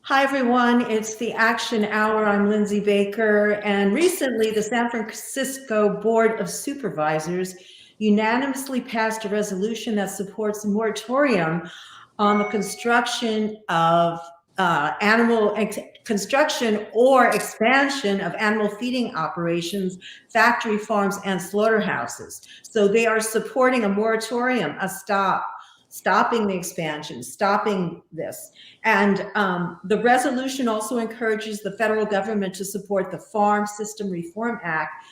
Hi, everyone. It's the Action Hour. I'm Lindsay Baker. And recently, the San Francisco Board of Supervisors unanimously passed a resolution that supports a moratorium on the construction of construction or expansion of animal feeding operations, factory farms, and slaughterhouses. So they are supporting a moratorium, stopping the expansion, stopping this. And the resolution also encourages the federal government to support the Farm System Reform Act,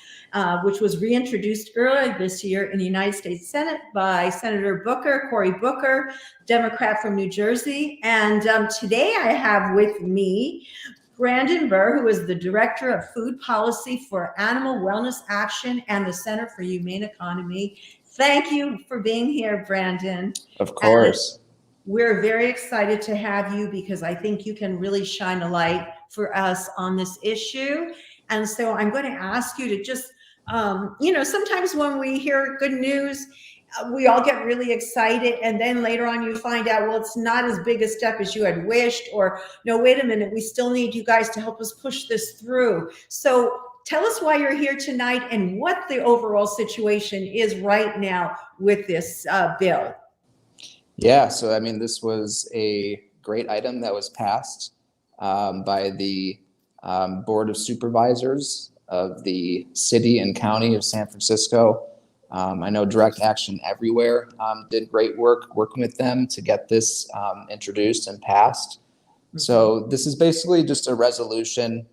which was reintroduced earlier this year in the United States Senate by Senator Cory Booker, Democrat from New Jersey. And today I have with me Brandon Burr, who is the Director of Food Policy for Animal Wellness Action and the Center for Humane Economy. Thank you for being here, Brandon. Of course. We're very excited to have you because I think you can really shine a light for us on this issue. And so I'm going to ask you to just, sometimes when we hear good news, we all get really excited. And then later on, you find out, well, it's not as big a step as you had wished, or no, wait a minute, we still need you guys to help us push this through. So tell us why you're here tonight and what the overall situation is right now with this bill. Yeah, so I mean, this was a great item that was passed by the Board of Supervisors of the City and County of San Francisco. I know Direct Action Everywhere did great work working with them to get this introduced and passed. So this is basically just a resolution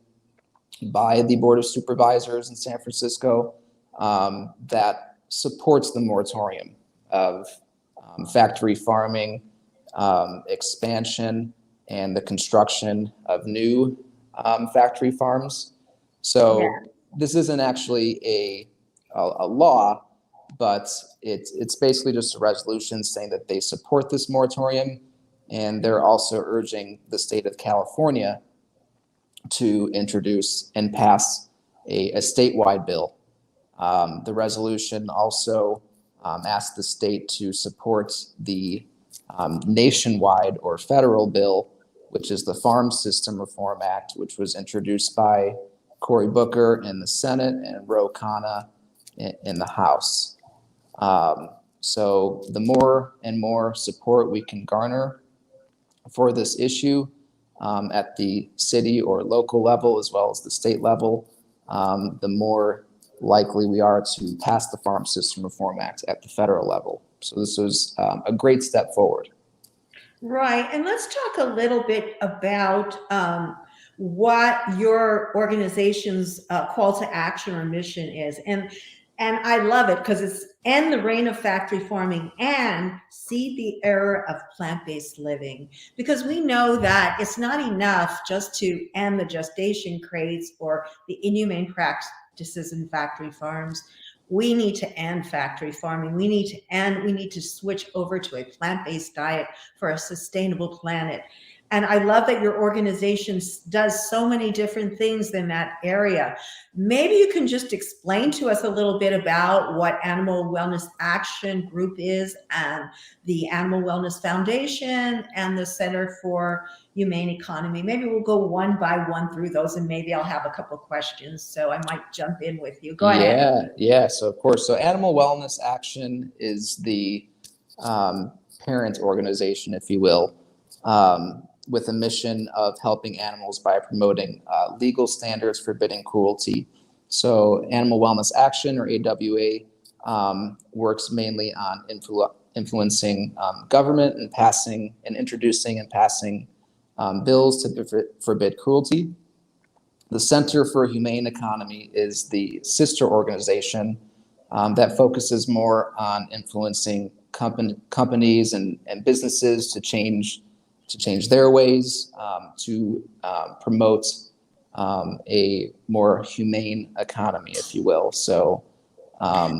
by the Board of Supervisors in San Francisco that supports the moratorium of factory farming, expansion, and the construction of new factory farms. So this isn't actually a law, but it's basically just a resolution saying that they support this moratorium, and they're also urging the state of California to introduce and pass a statewide bill. The resolution also asked the state to support the nationwide or federal bill, which is the Farm System Reform Act, which was introduced by Cory Booker in the Senate and Ro Khanna in the House. So the more and more support we can garner for this issue at the city or local level, as well as the state level, the more likely we are to pass the Farm System Reform Act at the federal level. So this was a great step forward. Right. And let's talk a little bit about what your organization's call to action or mission is. And I love it because it's end the reign of factory farming and seed the era of plant-based living. Because we know that it's not enough just to end the gestation craze or the inhumane practices in factory farms. We need to end factory farming. We need to switch over to a plant-based diet for a sustainable planet. And I love that your organization does so many different things in that area. Maybe you can just explain to us a little bit about what Animal Wellness Action Group is, and the Animal Wellness Foundation, and the Center for Humane Economy. Maybe we'll go one by one through those, and maybe I'll have a couple of questions. So I might jump in with you. Go ahead. Yeah. So of course, so Animal Wellness Action is the parent organization, if you will, with a mission of helping animals by promoting legal standards forbidding cruelty. So Animal Wellness Action, or AWA, works mainly on influencing government and introducing and passing bills to forbid cruelty. The Center for Humane Economy is the sister organization that focuses more on influencing companies and businesses to change their ways, to promote a more humane economy, if you will. So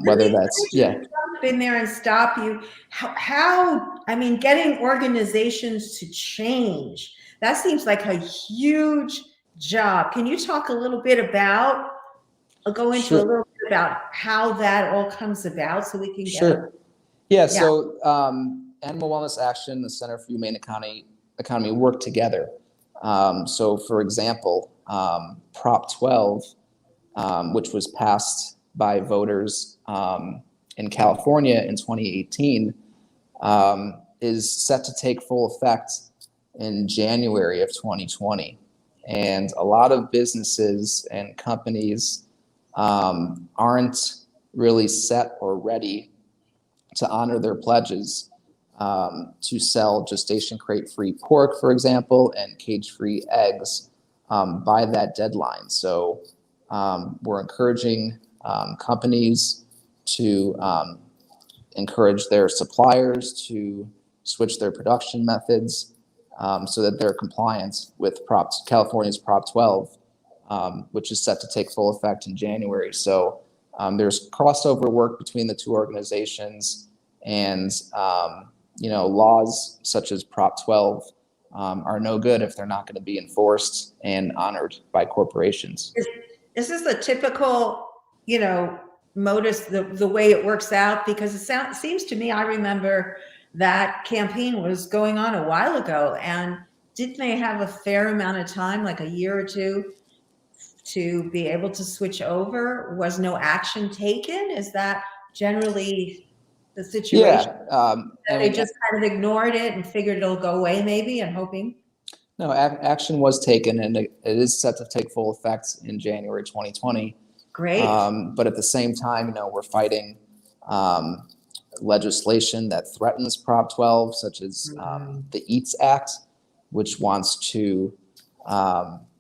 whether that's, jump in there and stop you. Getting organizations to change, that seems like a huge job. Can you talk a little bit about, go into a little bit about how that all comes about so we can get Yeah, so Animal Wellness Action, the Center for Humane Economy work together. So, for example, Prop 12, which was passed by voters in California in 2018, is set to take full effect in January of 2020. And a lot of businesses and companies aren't really set or ready to honor their pledges to sell gestation crate-free pork, for example, and cage-free eggs by that deadline. So we're encouraging companies to encourage their suppliers to switch their production methods so that they're compliant with California's Prop 12, which is set to take full effect in January. So there's crossover work between the two organizations, and laws such as Prop 12 are no good if they're not going to be enforced and honored by corporations. Is this a typical, modus, the way it works out? Because seems to me, I remember that campaign was going on a while ago, and didn't they have a fair amount of time, like a year or two, to be able to switch over? Was no action taken? Is that generally the situation? Yeah. They just kind of ignored it and figured it'll go away maybe, and hoping? No, action was taken, and it is set to take full effect in January 2020. Great. But at the same time, we're fighting legislation that threatens Prop 12, such as the EATS Act, which wants to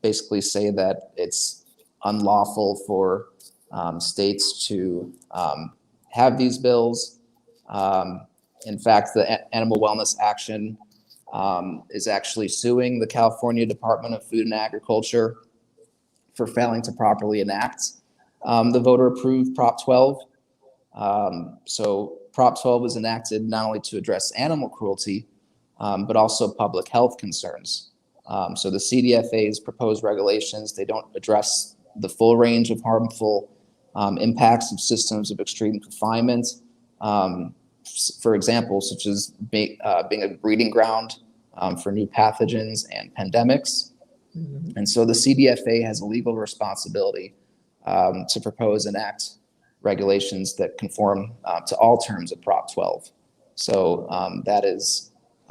basically say that it's unlawful for states to have these bills. In fact, the Animal Wellness Action is actually suing the California Department of Food and Agriculture for failing to properly enact the voter-approved Prop 12. So Prop 12 was enacted not only to address animal cruelty, but also public health concerns. So the CDFA's proposed regulations, they don't address the full range of harmful impacts of systems of extreme confinement, for example, such as being a breeding ground for new pathogens and pandemics. Mm-hmm. And so the CDFA has a legal responsibility to propose and enact regulations that conform to all terms of Prop 12. So that is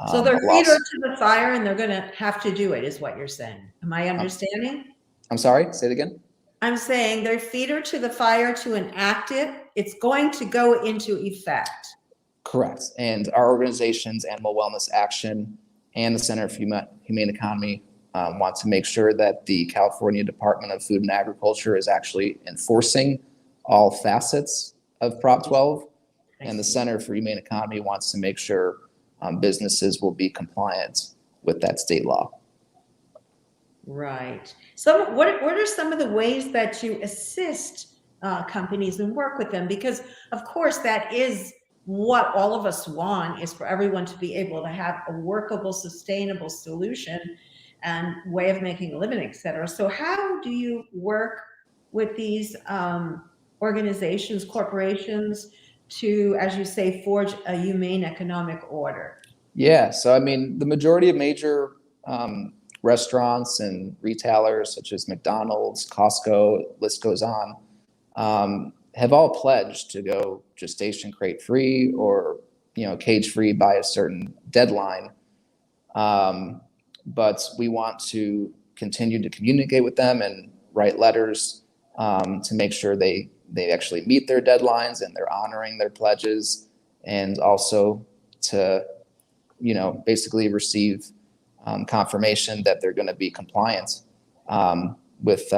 so their feet are to the fire, and they're going to have to do it, is what you're saying. Am I understanding? I'm sorry, say it again. I'm saying their feet are to the fire to enact it. It's going to go into effect. Correct. And our organizations, Animal Wellness Action and the Center for Humane Economy, want to make sure that the California Department of Food and Agriculture is actually enforcing all facets of Prop 12. And the Center for Humane Economy wants to make sure businesses will be compliant with that state law. Right. So what are some of the ways that you assist companies and work with them? Because of course that is what all of us want, is for everyone to be able to have a workable, sustainable solution and way of making a living, et cetera. So how do you work with these organizations, corporations, to, as you say, forge a humane economic order? Yeah, so I mean, the majority of major restaurants and retailers such as McDonald's, Costco, list goes on, have all pledged to go gestation crate free or cage free by a certain deadline. But we want to continue to communicate with them and write letters to make sure they actually meet their deadlines and they're honoring their pledges, and also to basically receive confirmation that they're going to be compliant with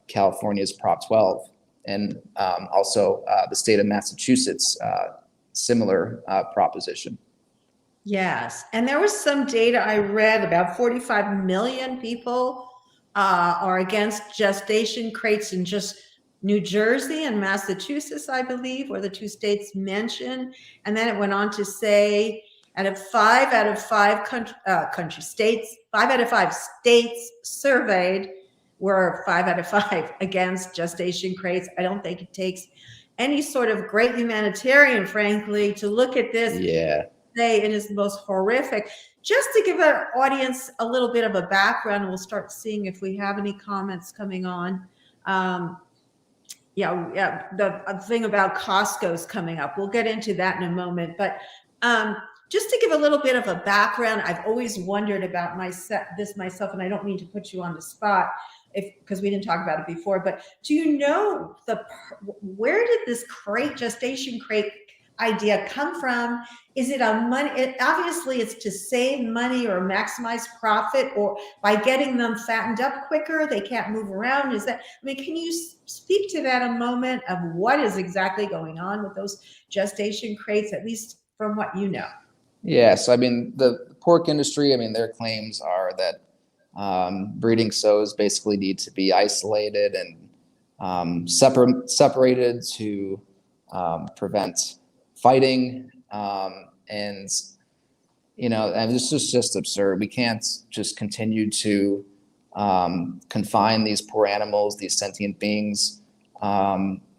California's Prop 12, and also the state of Massachusetts similar proposition. Yes, and there was some data I read about 45 million people are against gestation crates in just New Jersey and Massachusetts, I believe, were the two states mentioned. And then it went on to say, five out of five states surveyed were 5 out of 5 against gestation crates. I don't think it takes any sort of great humanitarian, frankly, to look at this. Yeah. say it is the most horrific. Just to give our audience a little bit of a background, we'll start seeing if we have any comments coming on. The thing about Costco is coming up. We'll get into that in a moment. But just to give a little bit of a background, I've always wondered about this myself, and I don't mean to put you on the spot because we didn't talk about it before, but do you know where did this gestation crate idea come from? Is it obviously it's to save money or maximize profit, or by getting them fattened up quicker, they can't move around. Can you speak to that a moment of what is exactly going on with those gestation crates, at least from what you know? Yeah, so the pork industry, their claims are that breeding sows basically need to be isolated and separated to prevent fighting, and this is just absurd. We can't just continue to confine these poor animals, these sentient beings.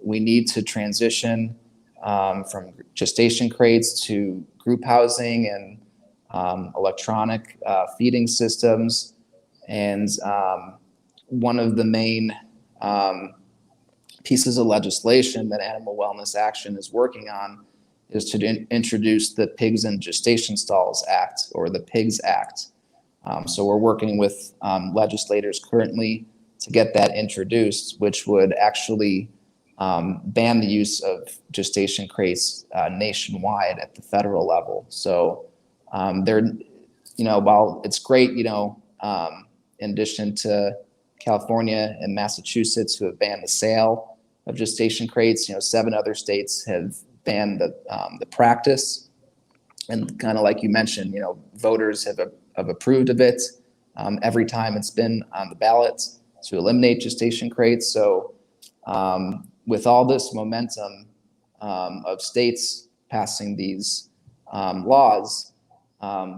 We need to transition from gestation crates to group housing and electronic feeding systems. And one of the main pieces of legislation that Animal Wellness Action is working on is to introduce the Pigs in Gestation Stalls Act, or the PIGS Act. So we're working with legislators currently to get that introduced, which would actually ban the use of gestation crates nationwide at the federal level. So while it's great, in addition to California and Massachusetts, who have banned the sale of gestation crates, 7 other states have banned the practice. And kind of like you mentioned, voters have approved of it every time it's been on the ballot to eliminate gestation crates. So with all this momentum of states passing these laws,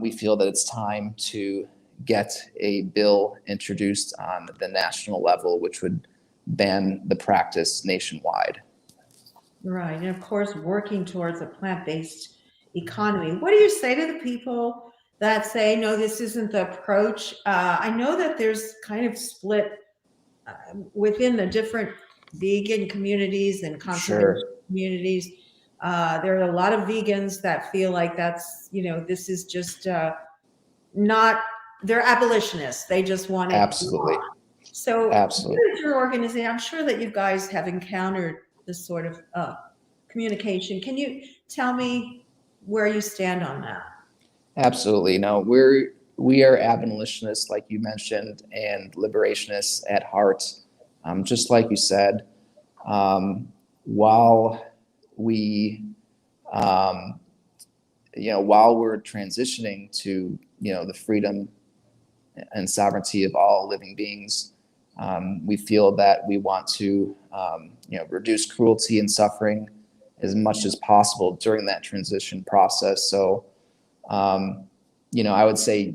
we feel that it's time to get a bill introduced on the national level, which would ban the practice nationwide. Right. And of course, working towards a plant-based economy. What do you say to the people that say, no, this isn't the approach? I know that there's kind of split within the different vegan communities and conservation communities. There are a lot of vegans that feel like that's, this is just not, they're abolitionists. They just want it. Absolutely. So absolutely. What is your organization? I'm sure that you guys have encountered this sort of communication. Can you tell me where you stand on that? Absolutely. No, we are abolitionists, like you mentioned, and liberationists at heart. Just like you said, while we're transitioning to the freedom and sovereignty of all living beings, we feel that we want to reduce cruelty and suffering as much as possible during that transition process. So I would say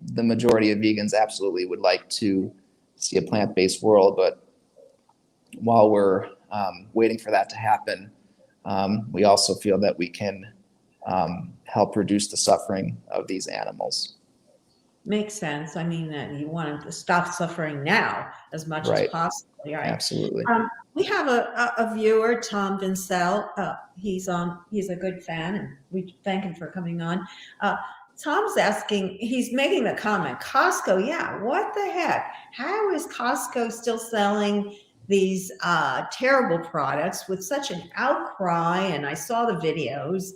the majority of vegans absolutely would like to see a plant-based world, but while we're waiting for that to happen, we also feel that we can help reduce the suffering of these animals. Makes sense. I mean, that you want to stop suffering now as much as possible. Right? Absolutely. We have a viewer, Tom Vincel. He's a good fan, and we thank him for coming on. Tom's asking, he's making the comment, Costco, yeah, what the heck? How is Costco still selling these terrible products with such an outcry? And I saw the videos,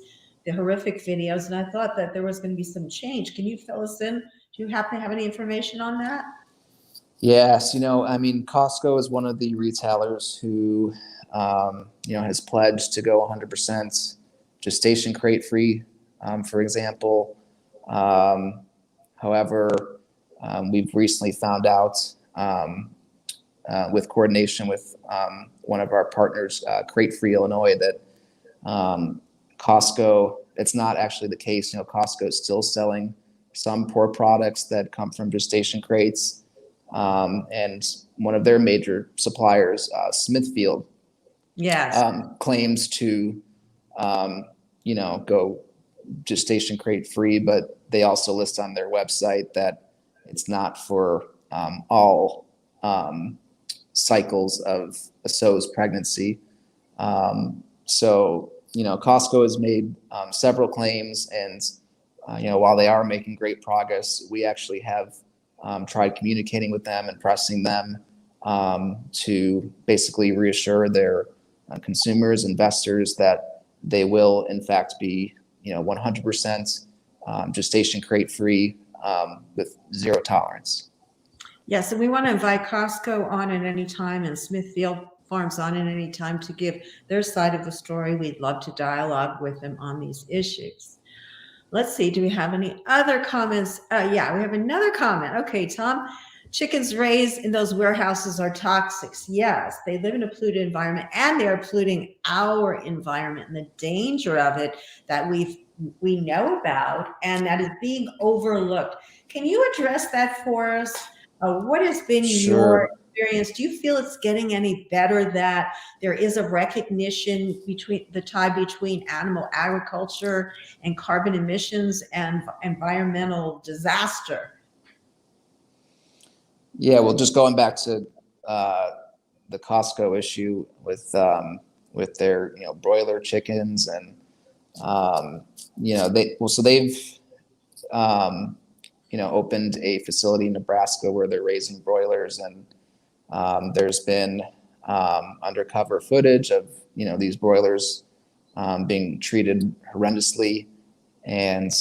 the horrific videos, and I thought that there was going to be some change. Can you fill us in? Do you happen to have any information on that? Yes, Costco is one of the retailers who, has pledged to go 100% gestation crate free, for example. However, we've recently found out, with coordination with one of our partners, Crate Free Illinois, that Costco, it's not actually the case. Costco is still selling some pork products that come from gestation crates. And one of their major suppliers, Smithfield, yes, claims to, go gestation crate free, but they also list on their website that it's not for all cycles of a sow's pregnancy. So, Costco has made several claims, and, while they are making great progress, we actually have tried communicating with them and pressing them to basically reassure their consumers, investors, that they will in fact be, 100% gestation crate free with zero tolerance. Yes, and we want to invite Costco on at any time and Smithfield Farms on at any time to give their side of the story. We'd love to dialogue with them on these issues. Let's see, do we have any other comments? Yeah, we have another comment. Okay, Tom, chickens raised in those warehouses are toxic. Yes, they live in a polluted environment, and they're polluting our environment, and the danger of it that we know about and that is being overlooked. Can you address that for us? What has been your experience? Do you feel it's getting any better, that there is a recognition between the tie between animal agriculture and carbon emissions and environmental disaster? Yeah, well, just going back to the Costco issue with their broiler chickens, and they've opened a facility in Nebraska where they're raising broilers, and there's been undercover footage of these broilers being treated horrendously, and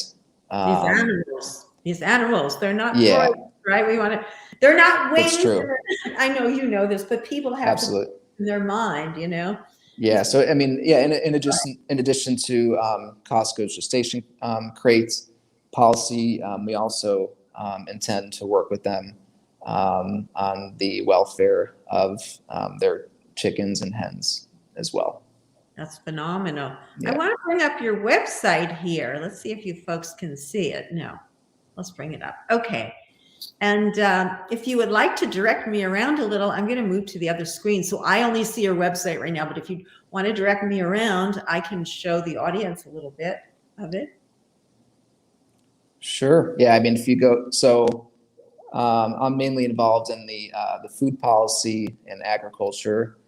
these animals, they're not yeah, broilers, right? They're not wings. That's true. I know you know this, but people have Absolutely. in their mind, Yeah. So I mean, yeah. In addition to Costco's gestation crate policy, we also intend to work with them on the welfare of their chickens and hens as well. That's phenomenal. Yeah. I want to bring up your website here. Let's see if you folks can see it. No, let's bring it up. Okay. And if you would like to direct me around a little, I'm going to move to the other screen. So I only see your website right now, but if you want to direct me around, I can show the audience a little bit of it. Sure. Yeah. I mean, if you go, so I'm mainly involved in the food policy and agriculture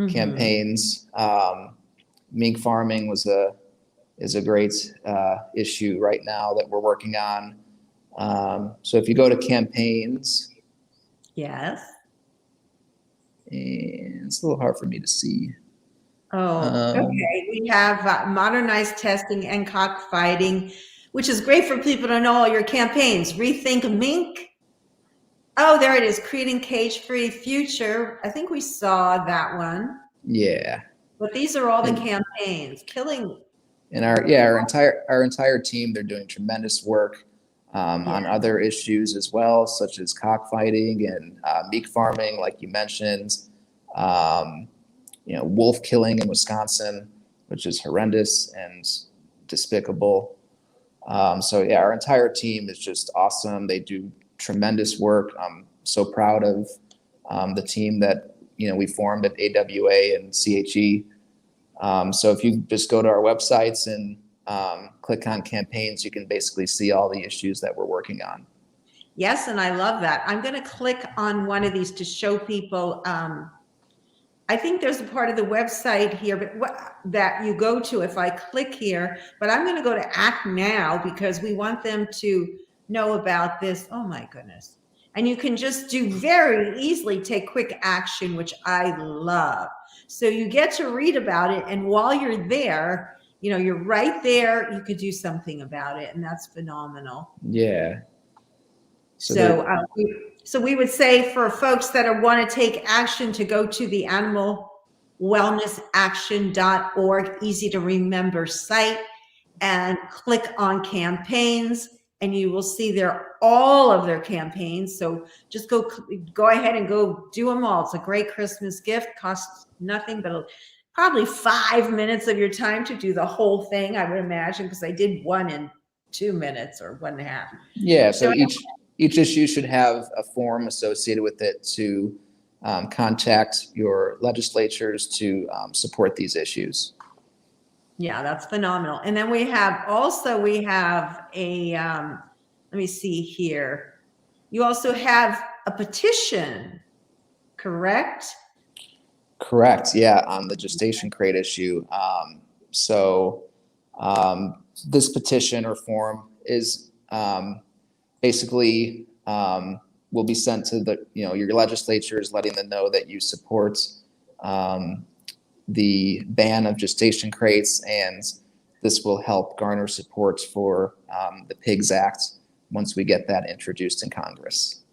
campaigns. Mink farming is a great issue right now that we're working on. So if you go to campaigns, yes, and it's a little hard for me to see. Okay. We have modernized testing and cockfighting, which is great for people to know all your campaigns. Rethink Mink. Oh, there it is. Creating cage-free future. I think we saw that one. Yeah. But these are all the campaigns. Killing. And our entire team, they're doing tremendous work on other issues as well, such as cockfighting and meat farming, like you mentioned. Wolf killing in Wisconsin, which is horrendous and despicable. So our entire team is just awesome. They do tremendous work. I'm so proud of the team that we formed at AWA and CHE. So if you just go to our websites and click on campaigns, you can basically see all the issues that we're working on. Yes, and I love that. I'm going to click on one of these to show people. I think there's a part of the website here, but that you go to if I click here. But I'm going to go to Act Now because we want them to know about this. Oh my goodness. And you can just very easily take quick action, which I love. So you get to read about it. And while you're there, you're right there. You could do something about it. And that's phenomenal. Yeah. So we would say for folks that want to take action to go to the animalwellnessaction.org, easy to remember site, and click on campaigns. And you will see there all of their campaigns. So just go ahead and go do them all. It's a great Christmas gift. Costs nothing but probably 5 minutes of your time to do the whole thing, I would imagine, because I did one in 2 minutes or 1.5. Yeah. So each issue should have a form associated with it to contact your legislatures to support these issues. Yeah, that's phenomenal. And then we have a, let me see here. You also have a petition, correct? Correct. Yeah, on the gestation crate issue. So this petition or form is basically will be sent to the your legislatures, letting them know that you support um, the ban of gestation crates, and this will help garner support for the Pigs Act once we get that introduced in Congress.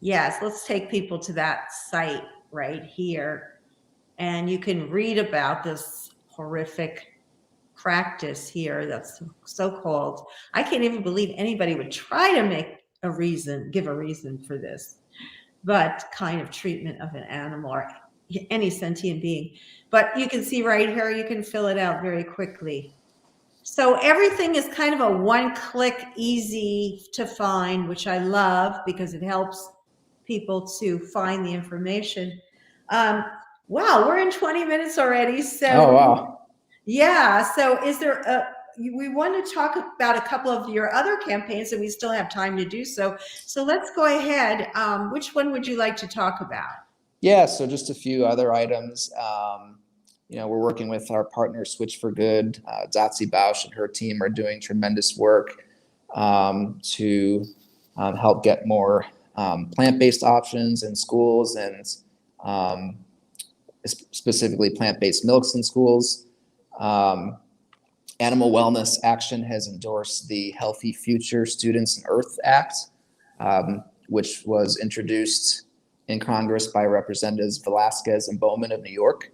Yes, let's take people to that site right here. And you can read about this horrific practice here that's so-called. I can't even believe anybody would try to give a reason for this, but kind of treatment of an animal or any sentient being. But you can see right here, you can fill it out very quickly. So everything is kind of a one-click, easy to find, which I love because it helps people to find the information. Wow, we're in 20 minutes already. So, oh wow. Yeah. So is there we want to talk about a couple of your other campaigns and we still have time to do so. So let's go ahead. Which one would you like to talk about? Yeah, so just a few other items. We're working with our partner Switch for Good. Dotsie Bausch and her team are doing tremendous work to help get more plant-based options in schools, and specifically plant-based milks in schools. Animal Wellness Action has endorsed the Healthy Future Students and Earth Act, which was introduced in Congress by Representatives Velasquez and Bowman of New York.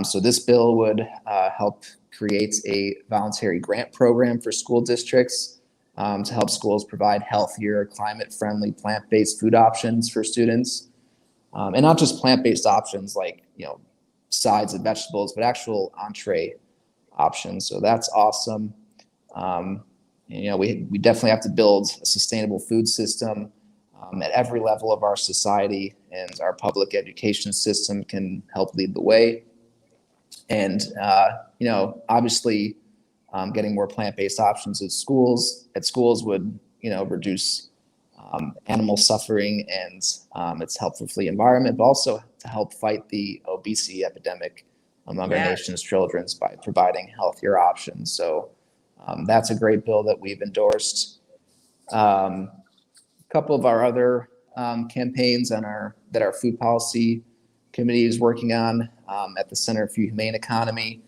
So this bill would help create a voluntary grant program for school districts to help schools provide healthier, climate-friendly, plant-based food options for students. And not just plant-based options like, sides of vegetables, but actual entree options. So that's awesome. We definitely have to build a sustainable food system at every level of our society, and our public education system can help lead the way. And, obviously getting more plant-based options at schools would, reduce animal suffering, and it's helpful for the environment, but also to help fight the obesity epidemic among our nation's children by providing healthier options. So that's a great bill that we've endorsed. A couple of our other campaigns that our food policy committee is working on at the Center for Humane Economy.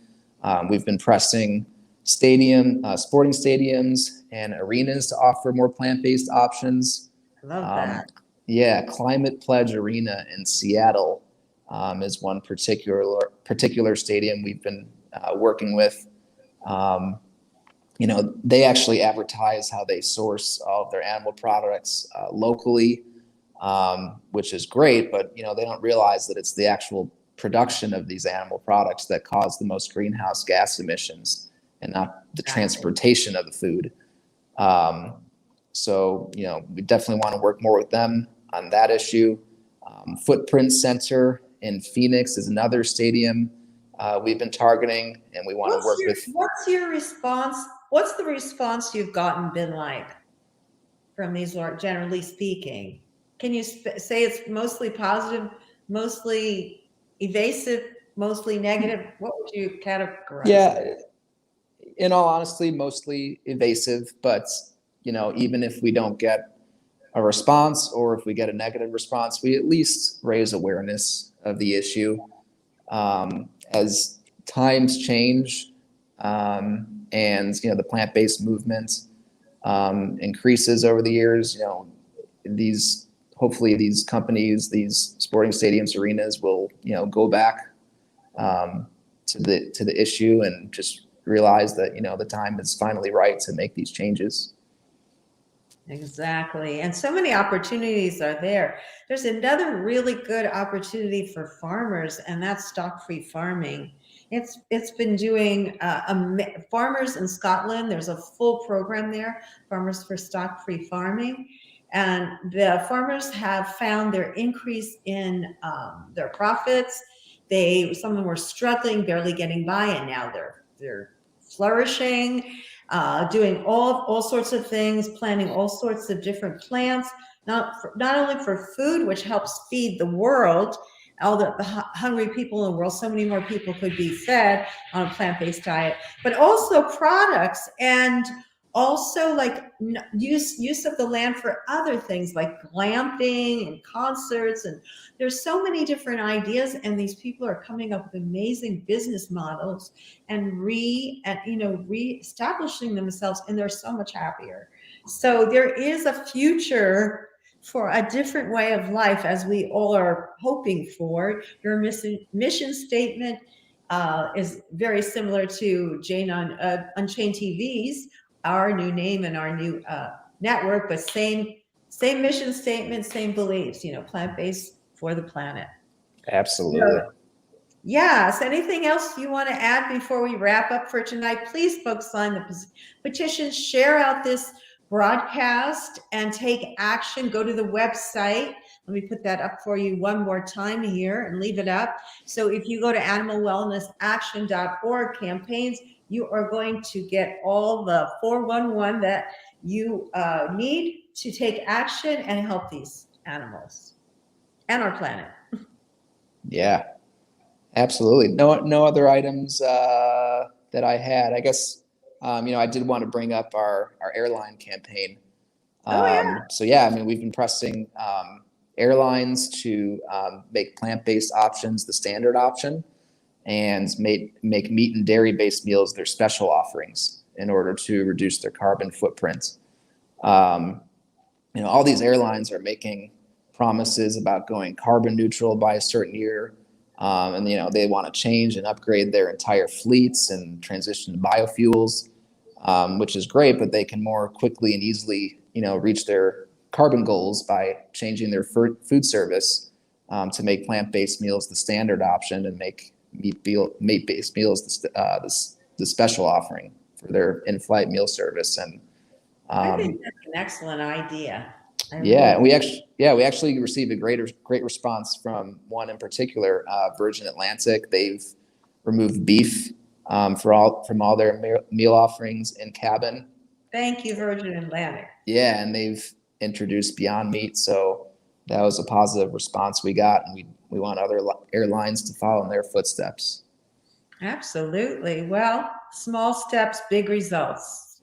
We've been pressing sporting stadiums and arenas to offer more plant-based options. Love that. Yeah, Climate Pledge Arena in Seattle is one particular stadium we've been working with. They actually advertise how they source all of their animal products locally, which is great, but they don't realize that it's the actual production of these animal products that cause the most greenhouse gas emissions, and not the transportation of the food. So we definitely want to work more with them on that issue. Footprint Center in Phoenix is another stadium we've been targeting, and we want to work with. What's your response? What's the response you've been like from these, generally speaking? Can you say it's mostly positive, mostly evasive, mostly negative? What would you categorize? Yeah, in all honesty, mostly evasive, but even if we don't get a response, or if we get a negative response, we at least raise awareness of the issue. As times change, and the plant-based movement increases over the years, hopefully these companies, these sporting stadiums, arenas will go back to the issue and just realize that the time is finally right to make these changes. Exactly. And so many opportunities are there. There's another really good opportunity for farmers, and that's stock-free farming. It's been doing farmers in Scotland. There's a full program there, Farmers for Stock-Free Farming. And the farmers have found their increase in their profits. Some of them were struggling, barely getting by, and now they're they're flourishing, doing all sorts of things, planting all sorts of different plants, not only for food, which helps feed the world, all the hungry people in the world, so many more people could be fed on a plant-based diet, but also products, and also like use of the land for other things like glamping and concerts. And there's so many different ideas, and these people are coming up with amazing business models and re-establishing themselves, and they're so much happier. So there is a future for a different way of life, as we all are hoping for. Your mission statement is very similar to Jane on Unchained TV's, our new name and our new network, but same mission statement, same beliefs, plant-based for the planet. Absolutely. So, yes. Anything else you want to add before we wrap up for tonight? Please, folks, sign the petition, share out this broadcast, and take action. Go to the website. Let me put that up for you one more time here and leave it up. So if you go to animalwellnessaction.org campaigns, you are going to get all the 411 that you need to take action and help these animals and our planet. Yeah, absolutely. No other items that I had. I guess I did want to bring up our airline campaign. Oh, yeah. So yeah, I mean, we've been pressing airlines to make plant-based options the standard option, and make meat and dairy-based meals their special offerings in order to reduce their carbon footprint. All these airlines are making promises about going carbon neutral by a certain year. And they want to change and upgrade their entire fleets and transition to biofuels, which is great, but they can more quickly and easily, reach their carbon goals by changing their food service to make plant-based meals the standard option, and make meat-based meals the special offering for their in-flight meal service. And I think that's an excellent idea. Yeah, we actually received a great response from one in particular, Virgin Atlantic. They've removed beef from all their meal offerings in cabin. Thank you, Virgin Atlantic. Yeah, and they've introduced Beyond Meat, so that was a positive response we got, and we want other airlines to follow in their footsteps. Absolutely. Well, small steps, big results.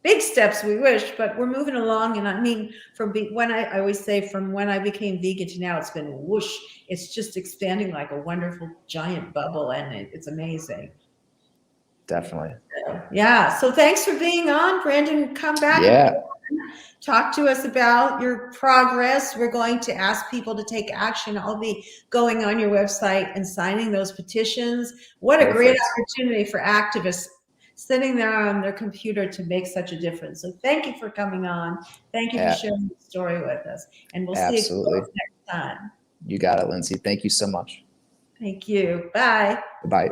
Big steps we wish, but we're moving along. And I mean, I always say, from when I became vegan to now, it's been whoosh. It's just expanding like a wonderful giant bubble, and it's amazing. Definitely. Yeah. So thanks for being on, Brandon. Come back. Yeah. Talk to us about your progress. We're going to ask people to take action. I'll be going on your website and signing those petitions. What a great opportunity for activists sitting there on their computer to make such a difference. So thank you for coming on. Thank you for sharing the story with us. And we'll see you next time. You got it, Lindsay. Thank you so much. Thank you. Bye. Bye.